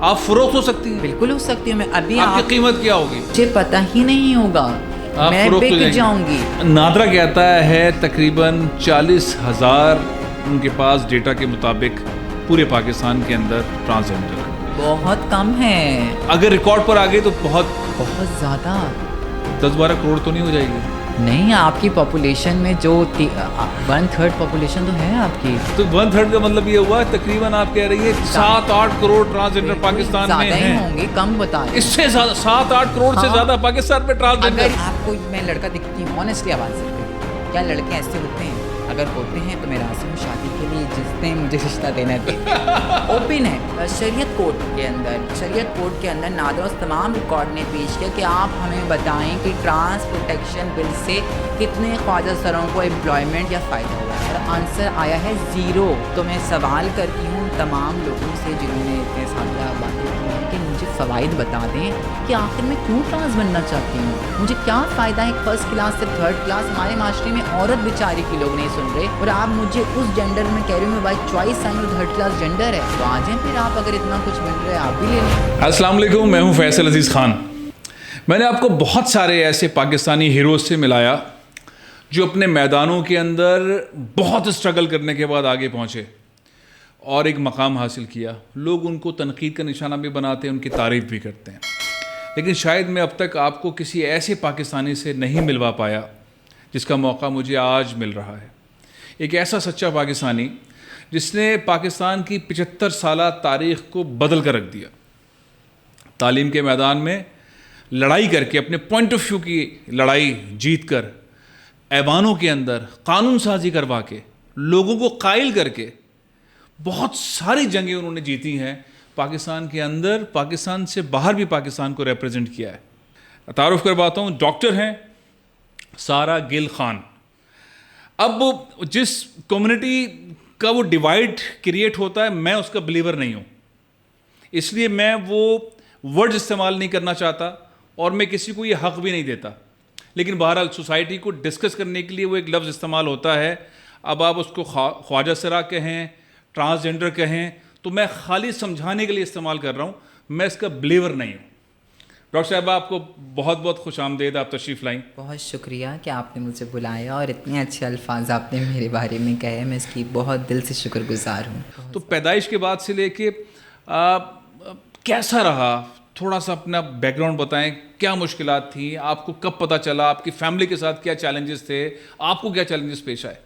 آپ فروخت ہو سکتی ہیں. بالکل ہو سکتی ہوں میں. ابھی آپ کی قیمت کیا ہوگی مجھے پتہ ہی نہیں ہوگا, میں بک جاؤں گی. نادرا کہتا ہے تقریباً 40,000 ان کے پاس ڈیٹا کے مطابق پورے پاکستان کے اندر ٹرانسجینڈر. بہت کم ہے. اگر ریکارڈ پر آ گئی تو بہت زیادہ 10-12 کروڑ تو نہیں ہو جائے گی؟ نہیں, آپ کی پاپولیشن میں جو 1/3 پاپولیشن تو ہے آپ کی. تو 1/3 کا مطلب یہ ہوا تقریباً آپ کہہ رہی ہے 7-8 کروڑ ٹرانسجینڈر پاکستان میں ہیں. زیادہ ہی ہوں گے, کم بتا رہے ہیں. اس سے 7-8 کروڑ سے زیادہ پاکستان میں ٹرانسجینڈر. اگر آپ کو میں لڑکا دکھتی ہوں آنیسٹلی آواز سے, کیا لڑکے ایسے ہوتے ہیں؟ اگر ہوتے ہیں تو میں راضی ہوں شادی کے لیے, جس نے مجھے رشتہ دینا تھے. اوپن ہے. شریعت کورٹ کے اندر نادرا اس تمام ریکارڈ نے پیش کیا کہ آپ ہمیں بتائیں کہ ٹرانس پروٹیکشن بل سے کتنے خواجہ سروں کو امپلائمنٹ یا فائدہ ہوا ہے, اور آنسر آیا ہے 0. تو میں سوال کرتی ہوں تمام لوگوں سے جنہوں نے اتنے سال باتیں کی ہیں کہ مجھے فوائد بتا دیں کہ آخر میں کیوں ٹرانس بننا چاہتی ہوں, مجھے کیا فائدہ ہے 1st کلاس سے 3rd کلاس. ہمارے معاشرے میں عورت بیچاری کی لوگ نہیں سن رہے, اور آپ مجھے اس جینڈر میں کہہ رہے ہو بائی چوائس آئیں اور 3rd کلاس جینڈر ہے. تو آ جائیں پھر, آپ اگر اتنا کچھ مل رہا ہے آپ بھی لے لیں. السلام علیکم, میں ہوں فیصل عزیز خان. میں نے آپ کو بہت سارے ایسے پاکستانی ہیروز سے ملایا جو اپنے میدانوں کے اندر بہت اسٹرگل کرنے کے بعد آگے پہنچے اور ایک مقام حاصل کیا. لوگ ان کو تنقید کا نشانہ بھی بناتے ہیں, ان کی تعریف بھی کرتے ہیں, لیکن شاید میں اب تک آپ کو کسی ایسے پاکستانی سے نہیں ملوا پایا جس کا موقع مجھے آج مل رہا ہے. ایک ایسا سچا پاکستانی جس نے پاکستان کی 75 سالہ تاریخ کو بدل کر رکھ دیا. تعلیم کے میدان میں لڑائی کر کے, اپنے پوائنٹ آف ویو کی لڑائی جیت کر, ایوانوں کے اندر قانون سازی کروا کے, لوگوں کو قائل کر کے بہت ساری جنگیں انہوں نے جیتی ہیں. پاکستان کے اندر, پاکستان سے باہر بھی پاکستان کو ریپرزینٹ کیا ہے. تعارف کرواتا ہوں, ڈاکٹر ہیں سارہ گل خان. اب جس کمیونٹی کا وہ ڈیوائڈ کریٹ ہوتا ہے, میں اس کا بلیور نہیں ہوں, اس لیے میں وہ ورڈ استعمال نہیں کرنا چاہتا اور میں کسی کو یہ حق بھی نہیں دیتا. لیکن بہرحال سوسائٹی کو ڈسکس کرنے کے لیے وہ ایک لفظ استعمال ہوتا ہے. اب آپ اس کو خواجہ سرا کہیں, ٹرانسجینڈر کہیں, تو میں خالی سمجھانے کے لیے استعمال کر رہا ہوں, میں اس کا بلیور نہیں ہوں. ڈاکٹر صاحبہ آپ کو بہت بہت خوش آمدید, آپ تشریف لائیں. بہت شکریہ کہ آپ نے مجھے بلایا اور اتنے اچھے الفاظ آپ نے میرے بارے میں کہے, میں اس کی بہت دل سے شکر گزار ہوں. تو پیدائش کے بعد سے لے کے کیسا رہا, تھوڑا سا اپنا بیک گراؤنڈ بتائیں. کیا مشکلات تھیں, آپ کو کب پتہ چلا, آپ کی فیملی کے ساتھ کیا چیلنجز تھے, آپ کو کیا چیلنجز پیش آئے؟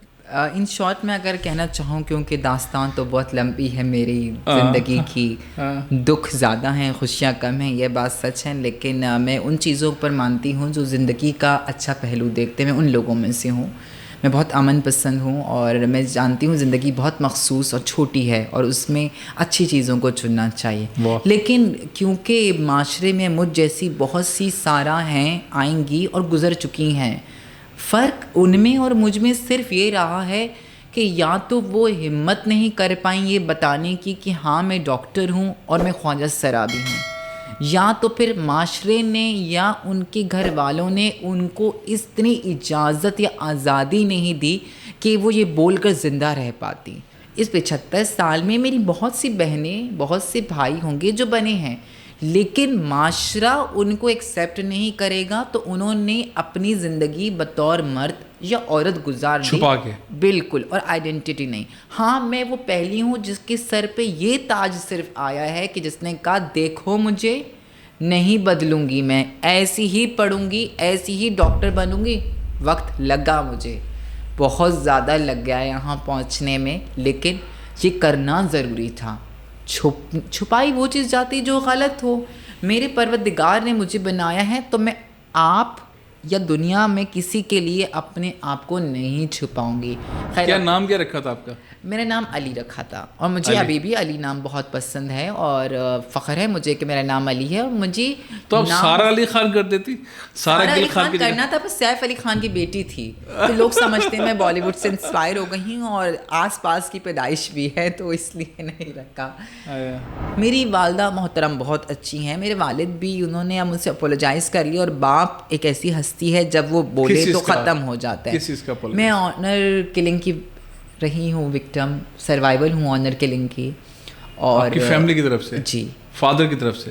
ان شارٹ میں اگر کہنا چاہوں, کیونکہ داستان تو بہت لمبی ہے میری زندگی کی, دکھ زیادہ ہیں خوشیاں کم ہیں, یہ بات سچ ہے, لیکن میں ان چیزوں پر مانتی ہوں جو زندگی کا اچھا پہلو دیکھتے ہیں. میں ان لوگوں میں سے ہوں. میں بہت امن پسند ہوں اور میں جانتی ہوں زندگی بہت مخصوص اور چھوٹی ہے اور اس میں اچھی چیزوں کو چننا چاہیے. لیکن کیونکہ معاشرے میں مجھ جیسی بہت سی سارہ ہیں, آئیں گی اور گزر چکی ہیں, فرق ان میں اور مجھ میں صرف یہ رہا ہے کہ یا تو وہ ہمت نہیں کر پائیں یہ بتانے کی کہ ہاں میں ڈاکٹر ہوں اور میں خواجہ سرا بھی ہوں, یا تو پھر معاشرے نے یا ان کے گھر والوں نے ان کو اتنی اجازت یا آزادی نہیں دی کہ وہ یہ بول کر زندہ رہ پاتی. اس 75 سال میں میری بہت سی بہنیں, بہت سے بھائی ہوں گے جو بنے ہیں, لیکن معاشرہ ان کو ایکسیپٹ نہیں کرے گا, تو انہوں نے اپنی زندگی بطور مرد یا عورت گزار دی چھپا کے. بالکل, اور آئیڈینٹی نہیں. ہاں میں وہ پہلی ہوں جس کے سر پہ یہ تاج صرف آیا ہے کہ جس نے کہا دیکھو مجھے نہیں بدلوں گی, میں ایسی ہی پڑھوں گی, ایسی ہی ڈاکٹر بنوں گی. وقت لگا, مجھے بہت زیادہ لگ گیا یہاں پہنچنے میں, لیکن یہ کرنا ضروری تھا. چھپائی وہ چیز جاتی جو غلط ہو. میرے پروردگار نے مجھے بنایا ہے تو میں آپ یا دنیا میں کسی کے لیے اپنے آپ کو نہیں چھپاؤں گی. کیا نام کیا رکھا تھا آپ کا؟ میرا نام علی رکھا تھا, اور مجھے ابھی بھی علی نام بہت پسند ہے اور فخر ہے مجھے کہ میرا نام علی ہے. اور مجھے تو اب سارہ علی خان کر دیتی. سارہ علی خان کرنا تھا, بس سیف علی خان کی بیٹی تھی, تو لوگ سمجھتے ہیں میں بالی ووڈ سے انسپائر ہو گئی ہوں اور آس پاس کی پیدائش بھی ہے, تو اس لیے نہیں رکھا. میری والدہ محترم بہت اچھی ہیں, میرے والد بھی, انہوں نے مجھ سے اپولوجائز کر لیا. اور باپ ایک ایسی ہستی ہے جب وہ بولے تو ختم ہو جاتا ہے. میں آنر کلنگ کی رہی ہوں, وکٹم سروائیول ہوں آنر کلنگ کی. اور کی فیملی کی طرف سے جی فادر کی طرف سے؟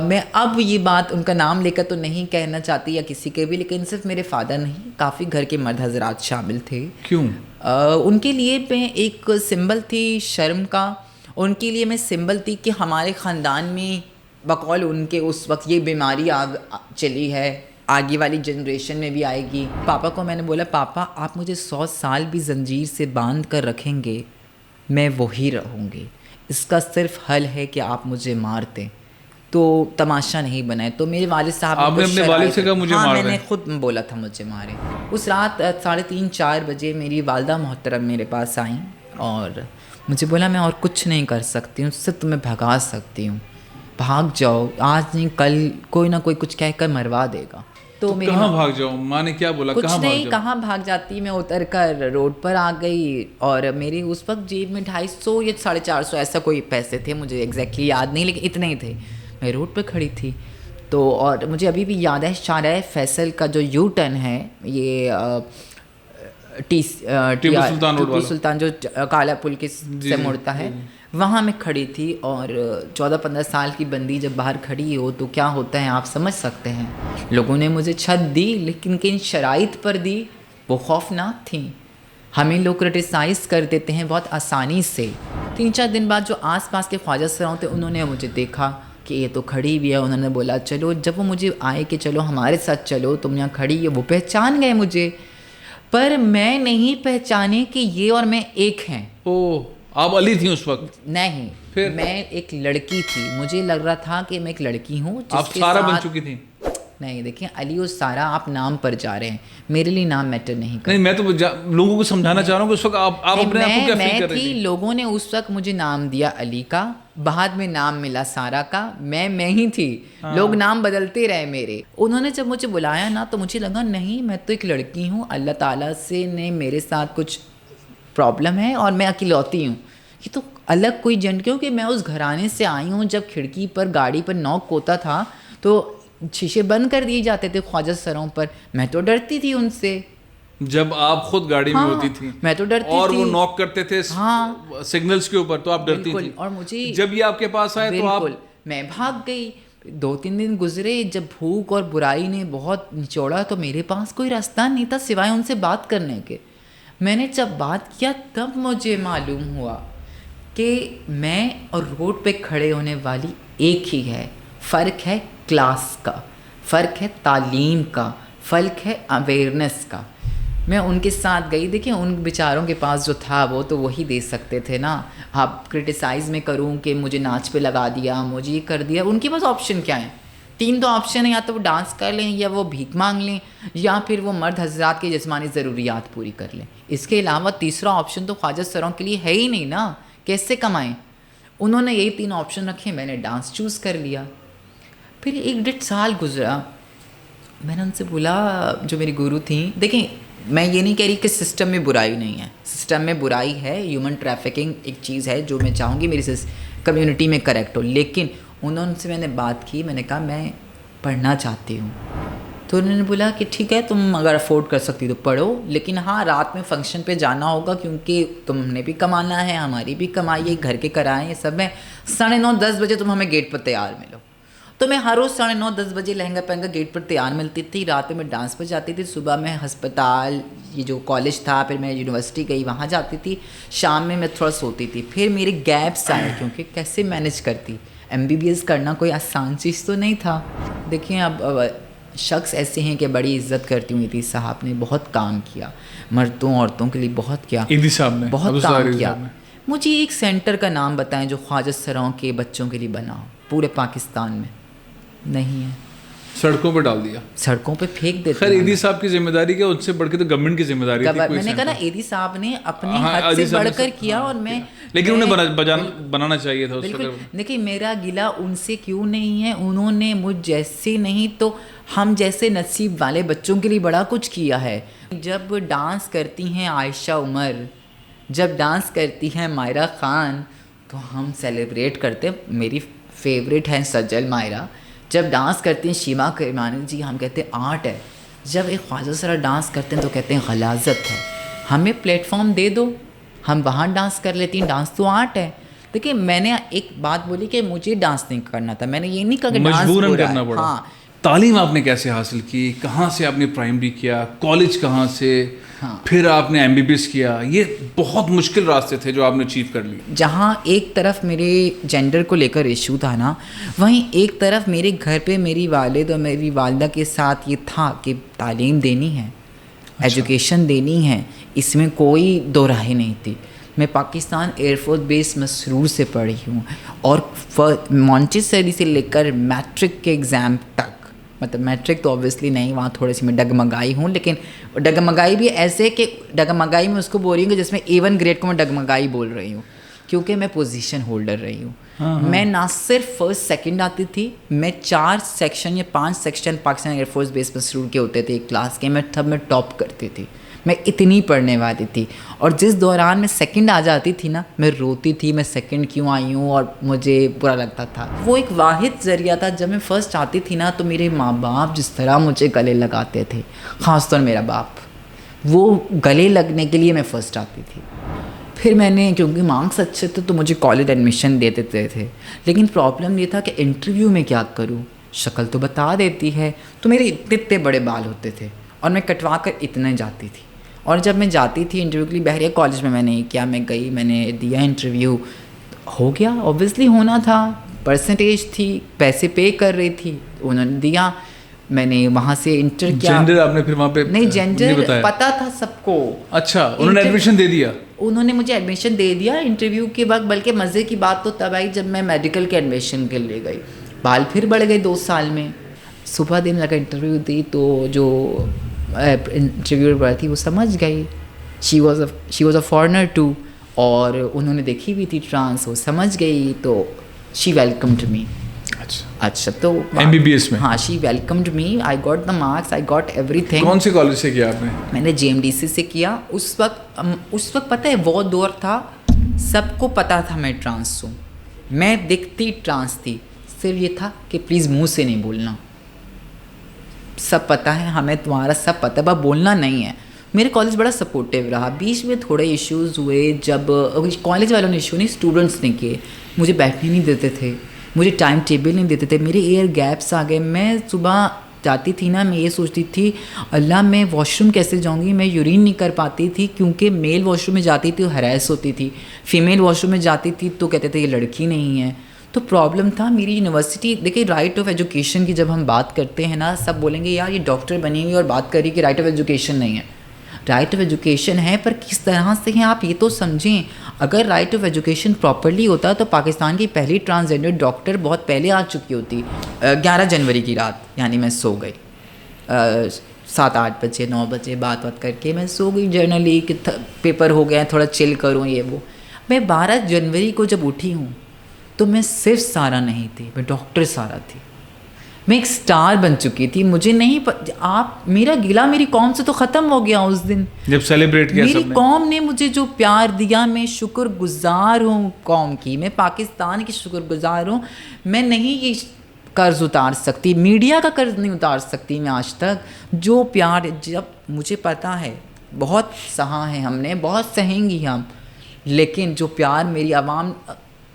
میں اب یہ بات ان کا نام لے کر تو نہیں کہنا چاہتی یا کسی کے بھی، لیکن صرف میرے فادر نہیں، کافی گھر کے مرد حضرات شامل تھے. کیوں؟ ان کے لیے میں ایک سمبل تھی شرم کا، ان کے لیے میں سمبل تھی کہ ہمارے خاندان میں بقول ان کے اس وقت یہ بیماری چلی ہے، آگے والی جنریشن میں بھی آئے گی. پاپا کو میں نے بولا پاپا آپ مجھے 100 سال بھی زنجیر سے باندھ کر رکھیں گے میں وہی رہوں گی، اس کا صرف حل ہے کہ آپ مجھے مار دیں. تو تماشا نہیں بنائے. تو میرے والد صاحب آپ نے اپنے والد سے کہا مجھے مار دیں؟ میں نے خود بولا تھا مجھے مارے. اس رات 3:30-4 بجے میری والدہ محترم میرے پاس آئیں اور مجھے بولا میں اور کچھ نہیں کر سکتی ہوں، صرف تمہیں بھگا سکتی ہوں، بھاگ جاؤ، آج نہیں کل کوئی نہ کوئی کچھ کہہ کر مروا دے گا. تو کہاں بھاگ جاؤ؟ ماں نے کیا بولا؟ کچھ نہیں، کہاں بھاگ جاتی، میں اتر کر روڈ پر آ گئی اور میری اس وقت جیب میں 250 یا 450 ایسا کوئی پیسے تھے، مجھے ایگزیکٹلی یاد نہیں لیکن اتنے ہی تھے. میں روڈ پہ کھڑی تھی تو اور مجھے ابھی بھی یاد ہے شارع فیصل کا جو یو ٹرن ہے، یہ ٹیپو سلطان جو کالا پل کے سے مڑتا ہے، وہاں میں کھڑی تھی. اور 14-15 سال کی بندی جب باہر کھڑی ہو تو کیا ہوتا ہے آپ سمجھ سکتے ہیں. لوگوں نے مجھے چھت دی لیکن کن شرائط پر دی وہ خوفناک تھیں. ہمیں لوگ کرٹیسائز کر دیتے ہیں بہت آسانی سے. 3-4 دن بعد جو آس پاس کے خواجہ سراؤں تھے انہوں نے مجھے دیکھا کہ یہ تو کھڑی بھی ہے، انہوں نے بولا چلو. جب وہ مجھے آئے کہ چلو ہمارے ساتھ چلو، تم یہاں کھڑی ہے، وہ پہچان گئے مجھے، پر میں نہیں پہچانے کہ یہ اور میں ایک ہیں. اوہ، آپ علی تھیں اس وقت؟ نہیں، میں ایک لڑکی تھی، مجھے لگ رہا تھا کہ میں ایک لڑکی ہوں. آپ سارا بن چکی تھیں؟ نہیں دیکھیں علی اور سارا آپ نام پر جا رہے ہیں، میرے لیے نام میٹر نہیں کرتا. نہیں، میں تو لوگوں کو سمجھانا چاہ رہا ہوں کہ اس وقت آپ اپنے آپ کو کیا فیل کر رہی تھی؟ لوگوں نے اس وقت مجھے نام دیا علی کا، بعد میں نام ملا سارا کا، میں ہی تھی. لوگ نام بدلتے رہے میرے. انہوں نے جب مجھے بلایا نا تو مجھے لگا نہیں میں تو ایک لڑکی ہوں، اللہ تعالیٰ سے نے میرے ساتھ کچھ پرابلم ہے اور میں اکیلوتی ہوں. یہ تو الگ کوئی جن، کیونکہ میں اس گھرانے سے آئی ہوں جب کھڑکی پر گاڑی پر نوک ہوتا تھا تو شیشے بند کر دیے جاتے تھے خواجہ سروں پر. میں تو ڈرتی تھی ان سے. جب آپ خود گاڑی میں ہوتی تھی میں تو ڈرتی تھی، اور وہ نوک کرتے تھے سگنلز کے اوپر تو آپ ڈرتی تھی. اور مجھے جب یہ آپ کے پاس آئے تو آپ؟ میں بھاگ گئی. 2-3 دن گزرے، جب بھوک اور برائی نے بہت نچوڑا تو میرے پاس کوئی راستہ نہیں تھا سوائے ان سے بات کرنے کے. میں نے جب بات کیا تب مجھے معلوم ہوا کہ میں اور روڈ پہ کھڑے ہونے والی ایک ہی ہے. فرق ہے کلاس کا، فرق ہے تعلیم کا، فرق ہے اویئرنیس کا. میں ان کے ساتھ گئی. دیکھیں ان بیچاروں کے پاس جو تھا وہ تو وہی دے سکتے تھے نا. آپ کرٹیسائز میں کروں کہ مجھے ناچ پہ لگا دیا، مجھے یہ کر دیا. ان کے پاس آپشن کیا ہیں؟ 3 تو آپشن ہیں، یا تو وہ ڈانس کر لیں، یا وہ بھیک مانگ لیں، یا پھر وہ مرد حضرات کی جسمانی ضروریات پوری کر لیں. اس کے علاوہ تیسرا آپشن تو خواجہ سروں کے لیے ہے ہی نہیں نا. کیسے کمائیں؟ انہوں نے یہی 3 آپشن رکھے، میں نے ڈانس چوز کر لیا. پھر 1-1.5 سال گزرا. میں نے ان سے بولا، جو میری گرو تھیں، دیکھیں میں یہ نہیں کہہ رہی کہ سسٹم میں برائی نہیں ہے، سسٹم میں برائی ہے. ہیومن ٹریفکنگ ایک چیز ہے جو میں چاہوں گی میری کمیونٹی میں کریکٹ ہو. لیکن انہوں سے میں نے بات کی، میں نے کہا میں پڑھنا چاہتی ہوں. تو انہوں نے بولا کہ ٹھیک ہے تم اگر افورڈ کر سکتی تو پڑھو، لیکن ہاں رات میں فنکشن پہ جانا ہوگا کیونکہ تم نے بھی کمانا ہے، ہماری بھی کمائی ہے، گھر کے کرائیں یہ سب ہے. 9:30-10 بجے تم ہمیں گیٹ پر تیار ملو. تو میں ہر روز 9:30-10 بجے لہنگا پہن کر گیٹ پر تیار ملتی تھی. رات میں ڈانس پر جاتی تھی، صبح میں ہسپتال، یہ جو کالج تھا، پھر میں یونیورسٹی گئی وہاں جاتی تھی، شام میں تھوڑا سوتی تھی. پھر میرے گیپس آئے کیونکہ کیسے مینیج کرتی. MBBS کرنا کوئی آسان چیز تو نہیں تھا. دیکھیں اب شخص ایسے ہیں کہ بڑی عزت کرتی ہوں. ایدی صاحب نے بہت کام کیا، مردوں عورتوں کے لیے بہت کیا. ایدی صاحب نے بہت کام کیا. مجھے ایک سینٹر کا نام بتائیں جو خواجہ سراؤں کے بچوں کے لیے بنا ہو پورے پاکستان میں. نہیں ہے. سڑکوں پہ ڈال دیا، سڑکوں پہ پھینک دیتے. خیر ایدی صاحب کی ذمہ داری کیا، ان سے بڑھ کے تو گورنمنٹ کی ذمہ داری تھی. میں نے کہا نا ایدی صاحب نے اپنی حد سے بڑھ کر کیا. اور میں لیکن انہیں بنانا چاہیے تھا. بالکل. دیکھیں میرا گلہ ان سے کیوں نہیں ہے، انہوں نے مجھ جیسے نہیں تو ہم جیسے نصیب والے بچوں کے لیے بڑا کچھ کیا ہے. جب ڈانس کرتی ہیں عائشہ عمر، جب ڈانس کرتی ہیں مائرہ خان تو ہم سیلیبریٹ کرتے ہیں. میری فیوریٹ ہیں سجل مائرہ. جب ڈانس کرتی ہیں شیما کرمانی جی، ہم کہتے ہیں آرٹ ہے. جب ایک خواجہ سرا ڈانس کرتے ہیں تو کہتے ہیں غلاظت ہے. ہمیں پلیٹ فارم دے دو، ہم وہاں ڈانس کر لیتی ہیں، ڈانس تو آرٹ ہے. دیکھیے میں نے ایک بات بولی کہ مجھے ڈانس نہیں کرنا تھا, میں نے یہ نہیں کہا کہ ڈانس مجبوراً کرنا پڑا. ہاں. تعلیم آپ نے کیسے حاصل کی, کہاں سے آپ نے پرائمری کیا, کالج کہاں سے, پھر آپ نے MBBS کیا؟ یہ بہت مشکل راستے تھے جو آپ نے اچیو کر لی. جہاں ایک طرف میرے جینڈر کو لے کر ایشو تھا نا, وہیں ایک طرف میرے گھر پہ میری والد اور میری والدہ کے ساتھ یہ تھا کہ تعلیم دینی ہے, ایجوکیشن دینی ہے, اس میں کوئی دو راہیں نہیں تھی. میں پاکستان ایئر فورس بیس مسرور سے پڑھی ہوں, اور مانچسٹر سے لے کر میٹرک کے ایگزام تک, مطلب میٹرک تو اوبیسلی نہیں, وہاں تھوڑی سی میں ڈگمگائی ہوں, لیکن ڈگمگائی بھی ایسے کہ ڈگمگائی میں اس کو بول رہی ہوں کہ جس میں A1 گریڈ کو میں ڈگمگائی بول رہی ہوں, کیونکہ میں پوزیشن ہولڈر رہی ہوں. میں نہ صرف فرسٹ سیکنڈ آتی تھی, میں 4 سیکشن یا 5 سیکشن پاکستان ایئر فورس بیس مسرور کے ہوتے تھے ایک کلاس کے, میں تب میں ٹاپ کرتی تھی, میں اتنی پڑھنے والی تھی. اور جس دوران میں سیکنڈ آ جاتی تھی نا, میں روتی تھی میں سیکنڈ کیوں آئی ہوں, اور مجھے برا لگتا تھا. وہ ایک واحد ذریعہ تھا, جب میں فرسٹ آتی تھی نا تو میرے ماں باپ جس طرح مجھے گلے لگاتے تھے, خاص طور میرا باپ, وہ گلے لگنے کے لیے میں فرسٹ آتی تھی. پھر میں نے, کیونکہ مارکس اچھے تھے تو مجھے کالج ایڈمیشن دے دیتے تھے, لیکن پرابلم یہ تھا کہ انٹرویو میں کیا کروں, شکل تو بتا دیتی ہے, تو میرے اتنے بڑے بال ہوتے تھے اور میں کٹوا کر اتنے جاتی تھی. اور جب میں جاتی تھی انٹرویو کے لیے, بحریہ کالج میں نہیں کیا, میں گئی, میں نے دیا انٹرویو, ہو گیا, اوبویسلی ہونا تھا, پرسنٹیج تھی, پیسے پے کر رہی تھی, انہوں نے دیا, میں نے وہاں سے انٹر کیا. جینڈر آپ نے پھر وہاں پہ نہیں, جینڈر پتہ تھا سب کو. اچھا, انہوں نے ایڈمیشن دے دیا؟ انہوں نے مجھے ایڈمیشن دے دیا انٹرویو کے بعد. بلکہ مزے کی بات تو تب آئی جب میں میڈیکل کے ایڈمیشن کے لیے گئی, بال پھر بڑھ گئے 2 سال میں. صبح دن لگا انٹرویو دی, تو جو انٹرویو پر تھی وہ سمجھ گئی, she was a foreigner too, اور انہوں نے دیکھی ہوئی تھی ٹرانس, وہ سمجھ گئی, تو شی ویلکمڈ می. اچھا, تو MBBS میں؟ ہاں, she welcomed me, I got the marks, I got everything. کون سے کالج سے کیا آپ نے؟ میں نے JMDC سے کیا. اس وقت پتہ ہے وہ دور تھا, سب کو پتہ تھا میں ٹرانس ہوں, میں دکھتی ٹرانس تھی, صرف یہ تھا کہ پلیز منہ سے نہیں بولنا, سب پتہ ہے ہمیں, تمہارا سب پتہ ہے, بس بولنا نہیں ہے. میرے کالج بڑا سپورٹیو رہا. بیچ میں تھوڑے ایشوز ہوئے, جب کالج والوں نے ایشو نہیں, اسٹوڈنٹس نے کیے, مجھے بیٹھنے نہیں دیتے تھے, مجھے ٹائم ٹیبل نہیں دیتے تھے, میرے ایئر گیپس آ گئے. میں صبح جاتی تھی نا, میں یہ سوچتی تھی اللہ میں واش روم کیسے جاؤں گی, میں یورین نہیں کر پاتی تھی, کیونکہ میل واش روم میں جاتی تھی وہ ہراس ہوتی تھی, فیمیل واش روم میں جاتی تھی تو کہتے تھے یہ لڑکی نہیں ہے. تو پرابلم تھا میری یونیورسٹی. دیکھیے رائٹ آف ایجوکیشن کی جب ہم بات کرتے ہیں نا, سب بولیں گے یار یہ ڈاکٹر بنی ہوئی اور بات کر رہی کہ رائٹ آف ایجوکیشن نہیں ہے. رائٹ آف ایجوکیشن ہے, پر کس طرح سے ہیں آپ یہ تو سمجھیں. اگر رائٹ آف ایجوکیشن پراپرلی ہوتا تو پاکستان کی پہلی ٹرانسجینڈر ڈاکٹر بہت پہلے آ چکی ہوتی. 11 جنوری کی رات, یعنی میں سو گئی 7-8 بجے 9 بجے, بات کر کے میں سو گئی جرنلی کہ پیپر ہو گیا, تھوڑا چل کروں یہ وہ. میں 12 جنوری کو جب اٹھی ہوں تو میں صرف سارا نہیں تھی, میں ڈاکٹر سارا تھی. میں ایک سٹار بن چکی تھی. مجھے نہیں آپ, میرا گلا میری قوم سے تو ختم ہو گیا اس دن جب سیلیبریٹ کیا. میری قوم نے مجھے جو پیار دیا, میں شکر گزار ہوں قوم کی, میں پاکستان کی شکر گزار ہوں. میں نہیں یہ قرض اتار سکتی, میڈیا کا قرض نہیں اتار سکتی میں آج تک. جو پیار, جب مجھے پتہ ہے بہت سہا ہے ہم نے, بہت سہیں گی ہم, لیکن جو پیار میری عوام,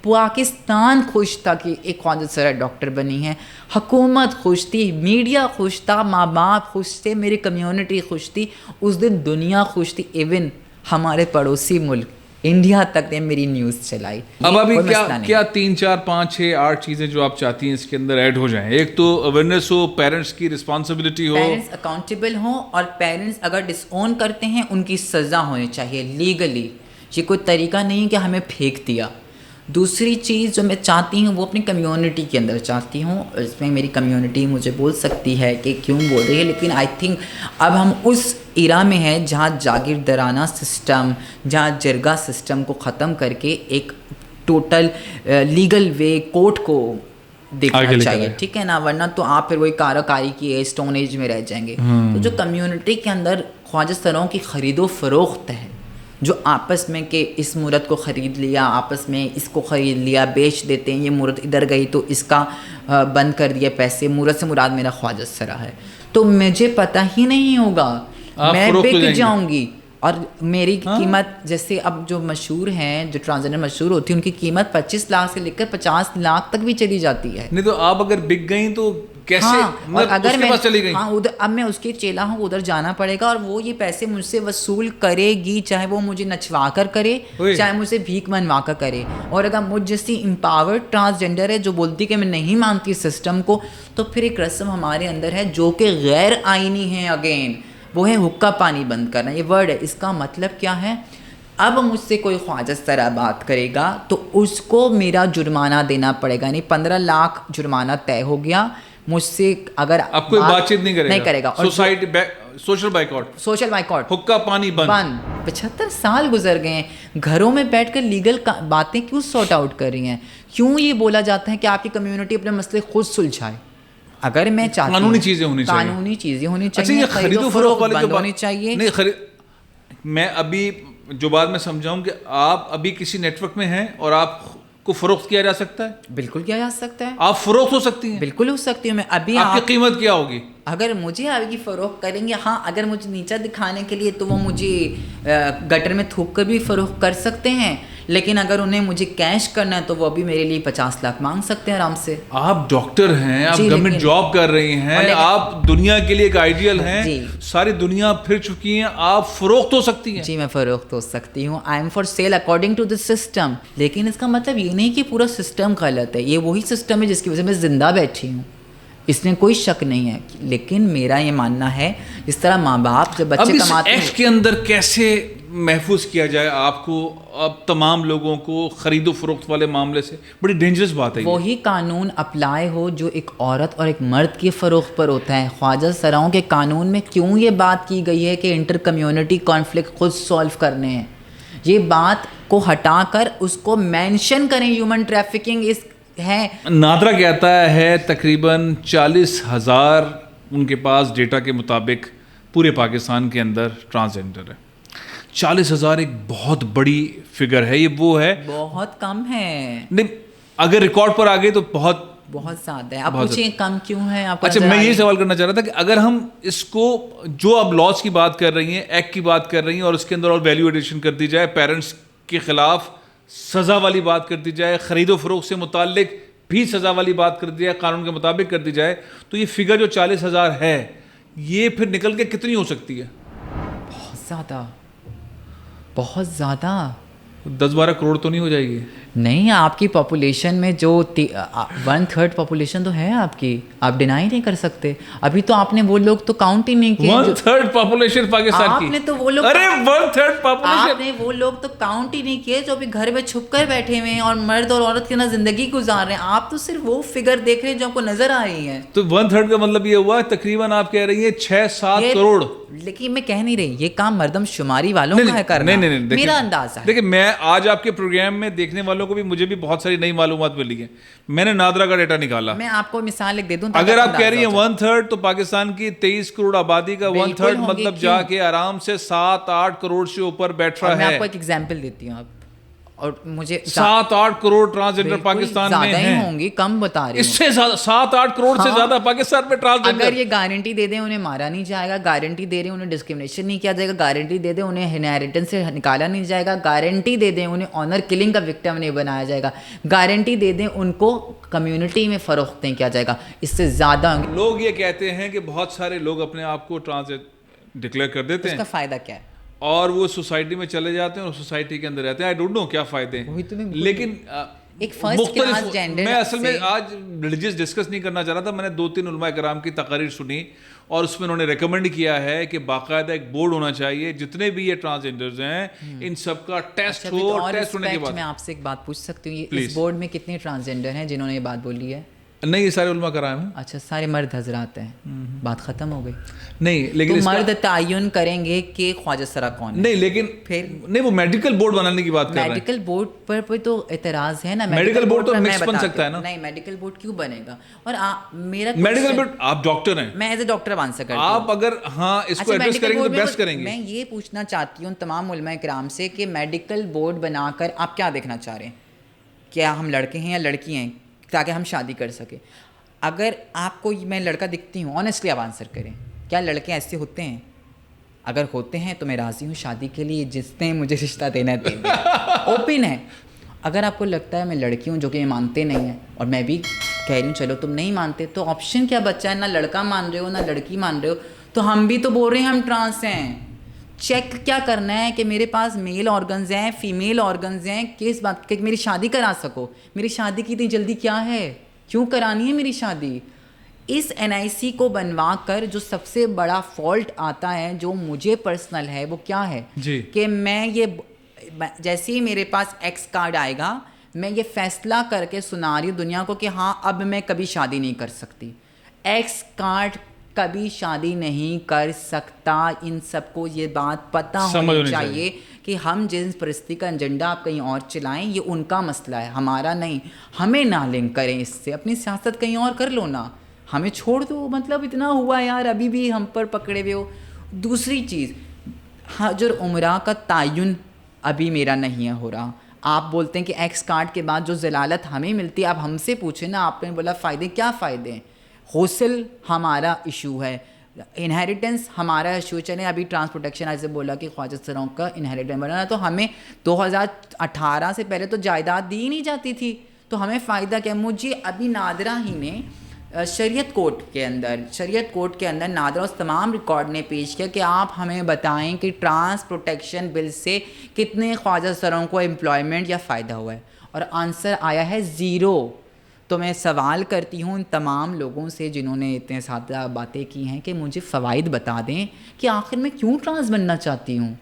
پاکستان خوش تھا کہ ایک خواجہ سرا ڈاکٹر بنی ہے, حکومت خوش تھی, میڈیا خوش تھا, ماں باپ خوش تھے, میری کمیونٹی خوش تھی, اس دن دنیا خوش تھی, ایون ہمارے پڑوسی ملک انڈیا تک نے میری نیوز چلائی. اب ابھی کیا 3 4 5 6 8 چیزیں جو آپ چاہتی ہیں اس کے اندر ایڈ ہو جائیں؟ ایک تو اویئرنیس ہو, پیرنٹس کی رسپانسبلٹی ہو, پیرنٹس اکاؤنٹیبل ہوں, اور پیرنٹس اگر ڈس اون کرتے ہیں ان کی سزا ہونی چاہیے لیگلی. یہ کوئی طریقہ نہیں کہ ہمیں پھینک دیا. دوسری چیز جو میں چاہتی ہوں وہ اپنی کمیونٹی کے اندر چاہتی ہوں. اس میں میری کمیونٹی مجھے بول سکتی ہے کہ کیوں بول رہی ہے, لیکن آئی تھنک اب ہم اس ایرا میں ہیں جہاں جاگیردارانہ سسٹم, جہاں جرگا سسٹم کو ختم کر کے ایک ٹوٹل لیگل وے کورٹ کو دیکھنا چاہیے, ٹھیک ہے نا, ورنہ تو آپ پھر وہی کاراکاری کی اسٹون ایج میں رہ جائیں گے. تو جو کمیونٹی کے اندر خواجہ سروں کی خرید و فروخت ہے, جو آپس میں کہ اس مورت کو خرید لیا, آپس میں اس کو خرید لیا, بیچ دیتے ہیں, یہ مورت ادھر گئی تو اس کا بند کر دیا پیسے, مورت سے مراد میرا خواجہ سرا ہے, تو مجھے پتہ ہی نہیں ہوگا, میں بک جاؤں گی. اور میری قیمت جیسے اب جو مشہور ہیں, جو ٹرانسجینڈر مشہور ہوتی ہیں, ان کی قیمت 25 لاکھ سے لے کر 50 لاکھ تک بھی چلی جاتی ہے. نہیں تو آپ اگر بک گئی تو کیسے, اور اگر میں چلی گئی, ہاں ادھر اب میں اس کے چیلا ہوں, ادھر جانا پڑے گا, اور وہ یہ پیسے مجھ سے وصول کرے گی, چاہے وہ مجھے نچوا کر کرے, چاہے مجھ سے بھیک منوا کر کرے. اور اگر مجھ جیسی امپاورڈ ٹرانسجینڈر ہے جو بولتی کہ میں نہیں مانتی سسٹم کو, تو پھر ایک رسم ہمارے اندر ہے جو کہ غیر آئینی ہے. اگین وہ ہے حقہ پانی بند کرنا. یہ ورڈ ہے, اس کا مطلب کیا ہے, اب مجھ سے کوئی خواجہ سرا بات کرے گا تو اس کو میرا جرمانہ دینا پڑے گا. یعنی 15 لاکھ جرمانہ طے ہو گیا مجھ سے. اگر اب کوئی بات چیت نہیں کرے گا. سوسائٹی سوشل بائیکاٹ, حقہ پانی بند. 75 سال گزر گئے ہیں, گھروں میں بیٹھ کر لیگل باتیں کیوں سارٹ آؤٹ کر رہی ہیں؟ کیوں یہ بولا جاتا ہے کہ آپ کی کمیونٹی اپنے مسئلے خود سلجھائے؟ اگر میں چاہتی ہوں قانونی چیزیں ہونی چاہیے, خرید و فروخت بند ہونی چاہیے. میں ابھی جو بات میں سمجھاؤں کہ آپ ابھی کسی نیٹ ورک میں ہیں اور آپ کو فروخت کیا جا سکتا ہے, بالکل کیا جا سکتا ہے, آپ فروخت ہو سکتی ہیں, بالکل ہو سکتی ہوں میں. ابھی آپ کی قیمت کیا ہوگی اگر مجھے آپ کی فروخت کریں گے؟ ہاں اگر مجھے نیچا دکھانے کے لیے تو وہ مجھے گٹر میں تھوک کر بھی فروخت کر سکتے ہیں, لیکن اگر انہیں مجھے کیش کرنا ہے تو وہ بھی میرے لیے 50 لاکھ مانگ سکتے ہیں آرام سے. آپ ڈاکٹر ہیں, آپ گورنمنٹ جاب کر رہی ہیں, آپ دنیا کے لیے ایک آئیڈیل ہیں, ساری دنیا پھر چکی ہیں, آپ فروخت ہو سکتی ہیں. جی میں فروخت ہو سکتی ہوں. I am for sale according to the system. لیکن اس کا مطلب یہ نہیں کہ پورا سسٹم غلط ہے. یہ وہی سسٹم ہے جس کی وجہ سے میں زندہ بیٹھی ہوں, اس میں کوئی شک نہیں ہے. لیکن میرا یہ ماننا ہے اس طرح ماں باپ جب بچے کماتے ہیں, ایکٹ کے اندر کیسے محفوظ کیا جائے آپ کو, اب تمام لوگوں کو خرید و فروخت والے معاملے سے بڑی ڈینجرس بات ہے. وہی قانون اپلائی ہو جو ایک عورت اور ایک مرد کی فروخت پر ہوتا ہے. خواجہ سراؤں کے قانون میں کیوں یہ بات کی گئی ہے کہ انٹر کمیونٹی کانفلکٹ خود سالو کرنے ہیں؟ یہ بات کو ہٹا کر اس کو مینشن کریں. ہیومن ٹریفکنگ اس ہے. نادرا کہتا ہے تقریباً 40,000 ان کے پاس ڈیٹا کے مطابق پورے پاکستان کے اندر ٹرانسجینڈر ہے. 40,000 ایک بہت بڑی فگر ہے. یہ وہ ہے, بہت کم ہے. نہیں اگر ریکارڈ پر آ گئے تو بہت زیادہ ہے. آپ پوچھیں کم کیوں ہے آپ کو؟ اچھا میں یہ سوال کرنا چاہ رہا تھا کہ اگر ہم اس کو جو اب لاس کی بات کر رہی ہیں, ایکٹ کی بات کر رہی ہیں, اور اس کے اندر اور ویلیو ایڈیشن کر دی جائے, پیرنٹس کے خلاف سزا والی بات کر دی جائے, خرید و فروخت سے متعلق بھی سزا والی بات کر دی جائے, قانون کے مطابق کر دی جائے, تو یہ فگر جو 40,000 ہے یہ پھر نکل کے کتنی ہو سکتی ہے؟ بہت زیادہ 10-12 کروڑ تو نہیں ہو جائے گی؟ نہیں, آپ کی پاپولیشن میں جو 1/3 پاپولیشن تو ہے آپ کی, آپ ڈینائی نہیں کر سکتے. ابھی تو آپ نے وہ لوگ تو کاؤنٹ ہی نہیں کیے. 1/3 پاپولیشن پاکستان کی, آپ نے تو وہ لوگ, ارے 1/3 پاپولیشن, آپ نے وہ لوگ تو کاؤنٹ ہی نہیں کیے جو ابھی گھر میں چھپ کر بیٹھے ہوئے ہیں اور مرد اور عورت کی نا زندگی گزار رہے ہیں. آپ تو صرف وہ فگر دیکھ رہے ہیں جو آپ کو نظر آ رہی ہیں. تو 1/3 کا مطلب یہ ہوا تقریباً آپ کہہ رہی ہیں 6-7 کروڑ. لیکن میں کہہ نہیں رہی, یہ کام مردم شماری والوں کا ہے کرنا. میرا اندازہ ہے. دیکھیں میں آج آپ کے پروگرام میں دیکھنے والوں کو بھی, مجھے بھی بہت ساری نئی معلومات ملی ہیں. میں نے نادرا کا ڈیٹا نکالا. میں آپ کو مثال ایک دے دوں. اگر آپ کہہ رہی ہیں 1/3 تو پاکستان کی 23 کروڑ آبادی کا 1/3 مطلب جا کے آرام سے 7-8 کروڑ سے اوپر بیٹھ رہا ہے. میں آپ کو ایک ایگزامپل دیتی ہوں. اور مجھے 7-8 کروڑ ٹرانسجینڈر پاکستان میں زیادہ ہی ہوں گی, کم بتا رہی ہوں. اس سے 7-8 کروڑ سے زیادہ پاکستان میں ٹرانسجینڈر. اگر یہ گارنٹی دے دیں انہیں مارا نہیں جائے گا, گارنٹی دے رہے انہیں ڈسکریمنیشن نہیں کیا جائے گا, گارنٹی دے دیں انہیں انہیریٹنس سے نکالا نہیں جائے گا, گارنٹی دے دیں انہیں آنر کلنگ کا وکٹم نہیں بنایا جائے گا, گارنٹی دے دیں ان کو کمیونٹی میں فروخت نہیں کیا جائے گا, اس سے زیادہ ہوں گے. لوگ یہ کہتے ہیں کہ بہت سارے لوگ اپنے آپ کو ٹرانسجینڈر ڈکلیئر کر دیتے ہیں, اس کا فائدہ کیا ہے؟ اور وہ سوسائٹی میں چلے جاتے ہیں اور سوسائٹی کے اندر رہتے ہیں. آئی ڈونٹ نو کیا فائدے ہیں, لیکن ایک فرسٹ کلاس جینڈر. میں اصل میں آج ریلیجیس ڈسکس نہیں کرنا چاہ رہا تھا. میں نے 2-3 علماء کرام کی تقاریر سنی اور اس میں انہوں نے ریکمینڈ کیا ہے کہ باقاعدہ ایک بورڈ ہونا چاہیے, جتنے بھی یہ ٹرانسجینڈرز ہیں ان سب کا ٹیسٹ ہو, اور ٹیسٹ ہونے کے بعد. میں آپ سے ایک بات پوچھ سکتی ہوں, اس بورڈ میں کتنے ٹرانسجینڈر ہیں جنہوں نے یہ بات بولی ہے؟ نہیں, یہ سارے علماء کرام ہیں. اچھا, سارے مرد حضرات ہیں, بات ختم ہو گئی. نہیں لیکن مرد تعین کریں گے کہ خواجہ سرا کون ہے. نہیں لیکن پھر نہیں, وہ میڈیکل بورڈ بنانے کی بات کر رہے ہیں. میڈیکل بورڈ پر تو اعتراض ہے نا. میڈیکل بورڈ تو مکس بن سکتا ہے نا. نہیں, میڈیکل بورڈ کیوں بنے گا؟ اور میرا میڈیکل بورڈ, آپ ڈاکٹر ہیں, میں ایز اے ڈاکٹر آنسر کرتی ہوں. آپ اگر ہاں اس کو ایڈریس کریں گے تو بیسٹ کریں گے. میں یہ پوچھنا چاہتی ہوں تمام علماء کرام سے کہ میڈیکل بورڈ بنا کر آپ کیا دیکھنا چاہ رہے ہیں؟ کیا ہم لڑکے ہیں یا لڑکی ہیں تاکہ ہم شادی کر سکیں؟ اگر آپ کو میں لڑکا دکھتی ہوں, آنیسٹلی آپ آنسر کریں, کیا لڑکے ایسے ہوتے ہیں؟ اگر ہوتے ہیں تو میں راضی ہوں شادی کے لیے، جس نے مجھے رشتہ دینا ہے دے دیں، اوپن ہے. اگر آپ کو لگتا ہے میں لڑکی ہوں جو کہ مانتے نہیں ہیں اور میں بھی کہہ رہی ہوں چلو تم نہیں مانتے، تو آپشن کیا بچہ ہے؟ نہ لڑکا مان رہے ہو نہ لڑکی مان رہے ہو، تو ہم بھی تو بول رہے ہیں ہم ٹرانس ہیں. چیک کیا کرنا ہے کہ میرے پاس میل آرگنز ہیں، فیمیل آرگنز ہیں، کس بات کہ میری شادی کرا سکو. میری شادی کی اتنی جلدی کیا ہے؟ کیوں کرانی ہے میری شادی؟ اس NIC کو بنوا کر جو سب سے بڑا فالٹ آتا ہے جو مجھے پرسنل ہے وہ کیا ہے جی کہ میں یہ جیسے ہی میرے پاس ایکس کارڈ آئے گا میں یہ فیصلہ کر کے سنا رہی ہوں دنیا کو کہ ہاں اب میں کبھی شادی نہیں کر سکتی. ایکس کارڈ کبھی شادی نہیں کر سکتا. ان سب کو یہ بات پتہ ہونی چاہیے کہ ہم جنس پرستی کا ایجنڈا آپ کہیں اور چلائیں، یہ ان کا مسئلہ ہے، ہمارا نہیں. ہمیں نہ لنک کریں اس سے، اپنی سیاست کہیں اور کر لو نا، ہمیں چھوڑ دو. مطلب اتنا ہوا یار، ابھی بھی ہم پر پکڑے ہوئے ہو. دوسری چیز، حجر عمرہ کا تعین ابھی میرا نہیں ہے ہو رہا. آپ بولتے ہیں کہ ایکس کارڈ کے بعد جو ضلالت ہمیں ملتی ہے، اب ہم سے پوچھیں نا. آپ نے بولا فائدے، کیا فائدے ہیں؟ غسل ہمارا ایشو ہے، انہیریٹنس ہمارا ایشو. چلیں ابھی ٹرانس پروٹیکشن ایسے بولا کہ خواجہ سروں کا انہیریٹنس بنا، تو ہمیں 2018 سے پہلے تو جائیداد دی ہی نہیں جاتی تھی، تو ہمیں فائدہ کیا؟ مجھے ابھی نادرہ ہی نے شریعت کورٹ کے اندر نادرہ اس تمام ریکارڈ نے پیش کیا کہ آپ ہمیں بتائیں کہ ٹرانس پروٹیکشن بل سے کتنے خواجہ سروں کو امپلائمنٹ یا فائدہ ہوا ہے، اور آنسر آیا ہے 0. تو میں سوال کرتی ہوں ان تمام لوگوں سے جنہوں نے اتنے سادہ باتیں کی ہیں کہ مجھے فوائد بتا دیں کہ آخر میں کیوں ٹرانس بننا چاہتی ہوں،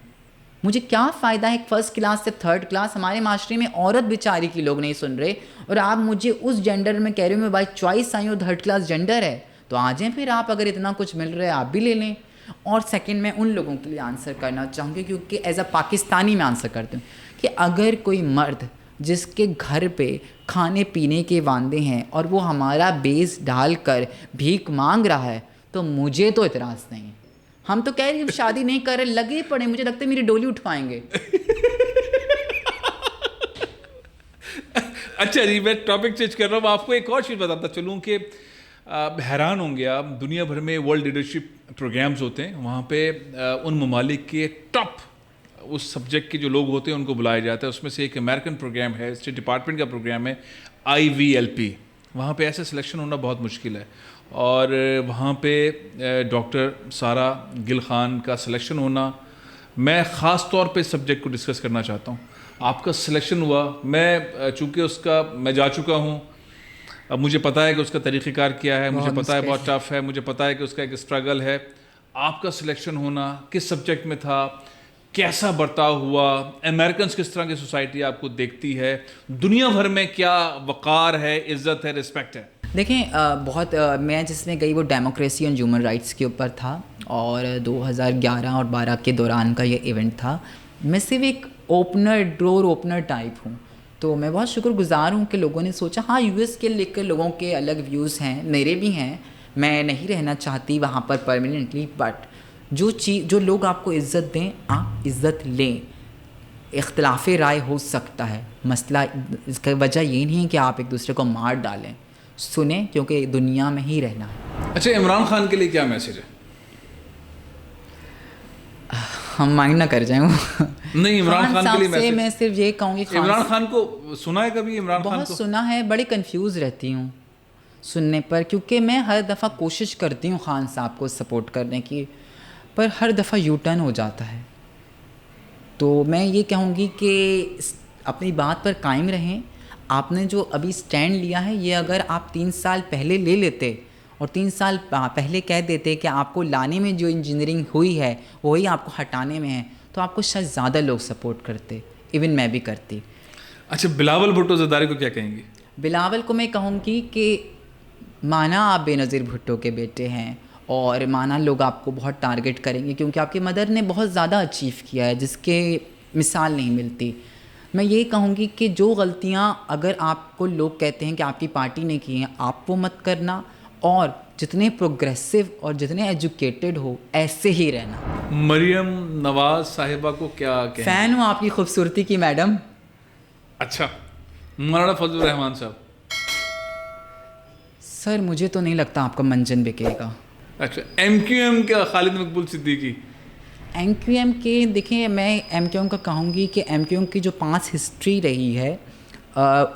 مجھے کیا فائدہ ہے. 1st کلاس سے 3rd کلاس ہمارے معاشرے میں عورت بیچاری کی لوگ نہیں سن رہے، اور آپ مجھے اس جینڈر میں کہہ رہے ہو میں بائی چوائس آئی ہوں، 3rd کلاس جینڈر ہے، تو آ جائیں پھر آپ، اگر اتنا کچھ مل رہا ہے آپ بھی لے لیں. اور سیکنڈ میں ان لوگوں کے لیے آنسر کرنا چاہوں گی کیونکہ ایز اے پاکستانی میں آنسر کرتی ہوں کہ اگر کوئی مرد جس کے گھر پہ کھانے پینے کے وعدے ہیں اور وہ ہمارا بیس ڈال کر بھیک مانگ رہا ہے تو مجھے تو اعتراض نہیں ہے. ہم تو کہہ رہے ہیں شادی نہیں کر رہے، لگے پڑے، مجھے لگتا ہے میری ڈولی اٹھوائیں گے. اچھا جی، میں ٹاپک چینج کر رہا ہوں. آپ کو ایک اور چیز بتاتا چلوں کہ حیران ہوں گے آپ، دنیا بھر میں ورلڈ لیڈرشپ پروگرامز ہوتے ہیں، وہاں پہ ان ممالک کے ٹاپ اس سبجیکٹ کے جو لوگ ہوتے ہیں ان کو بلایا جاتا ہے. اس میں سے ایک امریکن پروگرام ہے، اسٹیٹ ڈپارٹمنٹ کا پروگرام ہے IVLP. وہاں پہ ایسے سلیکشن ہونا بہت مشکل ہے، اور وہاں پہ ڈاکٹر سارہ گل خان کا سلیکشن ہونا، میں خاص طور پہ اس سبجیکٹ کو ڈسکس کرنا چاہتا ہوں. آپ کا سلیکشن ہوا، میں چونکہ اس کا میں جا چکا ہوں، اب مجھے پتہ ہے کہ اس کا طریقہ کار کیا ہے، مجھے پتہ ہے بہت ٹف ہے، مجھے پتہ ہے کہ اس کا ایک اسٹرگل ہے. آپ کا سلیکشن ہونا کس سبجیکٹ میں تھا، کیسا برتاؤ ہوا، امریکنز کس طرح کی سوسائٹی آپ کو دیکھتی ہے، دنیا بھر میں کیا وقار ہے، عزت ہے، رسپیکٹ ہے؟ دیکھیں بہت میں جس میں گئی وہ ڈیموکریسی اینڈ ہیومن رائٹس کے اوپر تھا، اور 2011 اور 12 کے دوران کا یہ ایونٹ تھا. میں صرف ایک اوپنر، ڈور اوپنر ٹائپ ہوں، تو میں بہت شکر گزار ہوں کہ لوگوں نے سوچا ہاں US کے لے کر لوگوں کے الگ ویوز ہیں، میرے بھی ہیں، میں نہیں رہنا چاہتی وہاں پر پرماننٹلی، بٹ جو لوگ آپ کو عزت دیں آپ عزت لیں. اختلاف رائے ہو سکتا ہے، مسئلہ اس کا وجہ یہ نہیں ہے کہ آپ ایک دوسرے کو مار ڈالیں، سنیں کیونکہ دنیا میں ہی رہنا ہے. اچھا، عمران خان کے لیے کیا میسج ہے؟ ہم مائنڈ نہ کر جائیں نہیں، عمران خان کے لیے میسج میں صرف یہ کہوں گی عمران خان کو سنا ہے کبھی؟ عمران خان بہت کو سنا ہے، بڑی کنفیوز رہتی ہوں سننے پر، کیونکہ میں ہر دفعہ کوشش کرتی ہوں خان صاحب کو سپورٹ کرنے کی، پر ہر دفعہ یو ٹرن ہو جاتا ہے. تو میں یہ کہوں گی کہ اپنی بات پر قائم رہیں. آپ نے جو ابھی سٹینڈ لیا ہے یہ اگر آپ 3 سال پہلے لے لیتے اور 3 سال پہلے کہہ دیتے کہ آپ کو لانے میں جو انجینئرنگ ہوئی ہے وہی آپ کو ہٹانے میں ہے، تو آپ کو شاید زیادہ لوگ سپورٹ کرتے، ایون میں بھی کرتی. اچھا، بلاول بھٹو زرداری کو کیا کہیں گی؟ بلاول کو میں کہوں گی کہ مانا آپ بے نظیر بھٹو کے بیٹے ہیں، اور مانا لوگ آپ کو بہت ٹارگٹ کریں گے کیونکہ آپ کی مدر نے بہت زیادہ اچیو کیا ہے جس کے مثال نہیں ملتی. میں یہ کہوں گی کہ جو غلطیاں اگر آپ کو لوگ کہتے ہیں کہ آپ کی پارٹی نے کی ہیں آپ وہ مت کرنا، اور جتنے پروگریسو اور جتنے ایجوکیٹڈ ہو ایسے ہی رہنا. مریم نواز صاحبہ کو کیا کہیں؟ فین ہوں آپ کی خوبصورتی کی میڈم. اچھا، مولانا فضل الرحمان صاحب؟ سر مجھے تو نہیں لگتا آپ کا منجن بکے گا. اچھا، MQM کا خالد مقبول صدیقی؟ ایم کیو ایم کے دیکھیں میں ایم کیو ایم کا کہوں گی کہ ایم کیو ایم کی جو 5 ہسٹری رہی ہے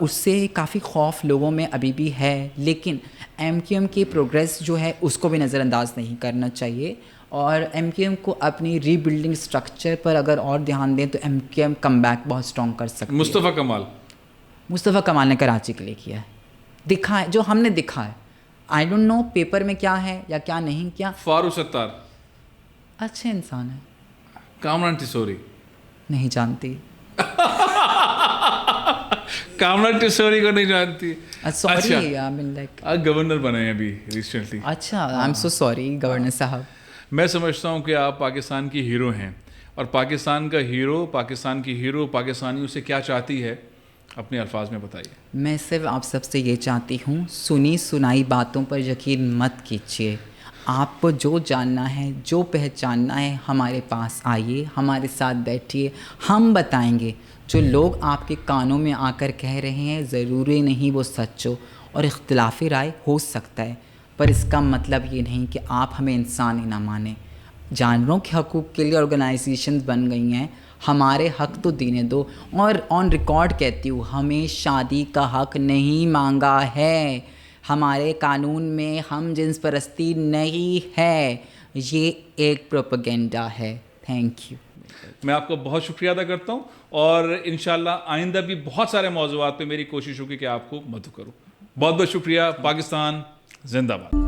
اس سے کافی خوف لوگوں میں ابھی بھی ہے، لیکن ایم کیو ایم کی پروگریس جو ہے اس کو بھی نظر انداز نہیں کرنا چاہیے، اور ایم کیو ایم کو اپنی ری بلڈنگ اسٹرکچر پر اگر اور دھیان دیں تو M Q M come back بہت اسٹرانگ کر سکتی ہے۔ مصطفیٰ کمال نے کراچی کے لیے کیا ہے، دکھا ہے جو ہم نے دکھا ہے، آئی ڈونٹ نو پیپر میں کیا ہے یا کیا نہیں کیا۔ فاروق ستار اچھے انسان ہیں، کامران ٹسوری نہیں جانتی، کامران ٹسوری کو نہیں جانتی؟ Sorry I mean like governor بنے ہیں ابھی ریسنٹلی۔ اچھا I am so sorry governor صاحب۔ میں سمجھتا ہوں کہ آپ پاکستان کی ہیرو ہیں، اور پاکستان کا ہیرو، پاکستان کی ہیرو پاکستانیوں سے کیا چاہتی ہے اپنے الفاظ میں بتائیے۔ میں صرف آپ سب سے یہ چاہتی ہوں، سنی سنائی باتوں پر یقین مت کیجیے، آپ کو جو جاننا ہے، جو پہچاننا ہے، ہمارے پاس آئیے، ہمارے ساتھ بیٹھیے، ہم بتائیں گے۔ جو لوگ آپ کے کانوں میں آ کر کہہ رہے ہیں ضروری نہیں وہ سچ ہو، اور اختلاف رائے ہو سکتا ہے، پر اس کا مطلب یہ نہیں کہ آپ ہمیں انسان ہی نہ مانیں۔ جانوروں کے حقوق کے لیے آرگنائزیشنز بن گئی ہیں، ہمارے حق تو دینے دو۔ اور آن ریکارڈ کہتی ہوں، ہمیں شادی کا حق نہیں مانگا ہے، ہمارے قانون میں ہم جنس پرستی نہیں ہے، یہ ایک پروپیگنڈا ہے۔ Thank you. میں آپ کو بہت شکریہ ادا کرتا ہوں، اور انشاءاللہ آئندہ بھی بہت سارے موضوعات پہ میری کوشش ہوگی کہ آپ کو مدعو کروں۔ بہت بہت شکریہ۔ پاکستان زندہ باد۔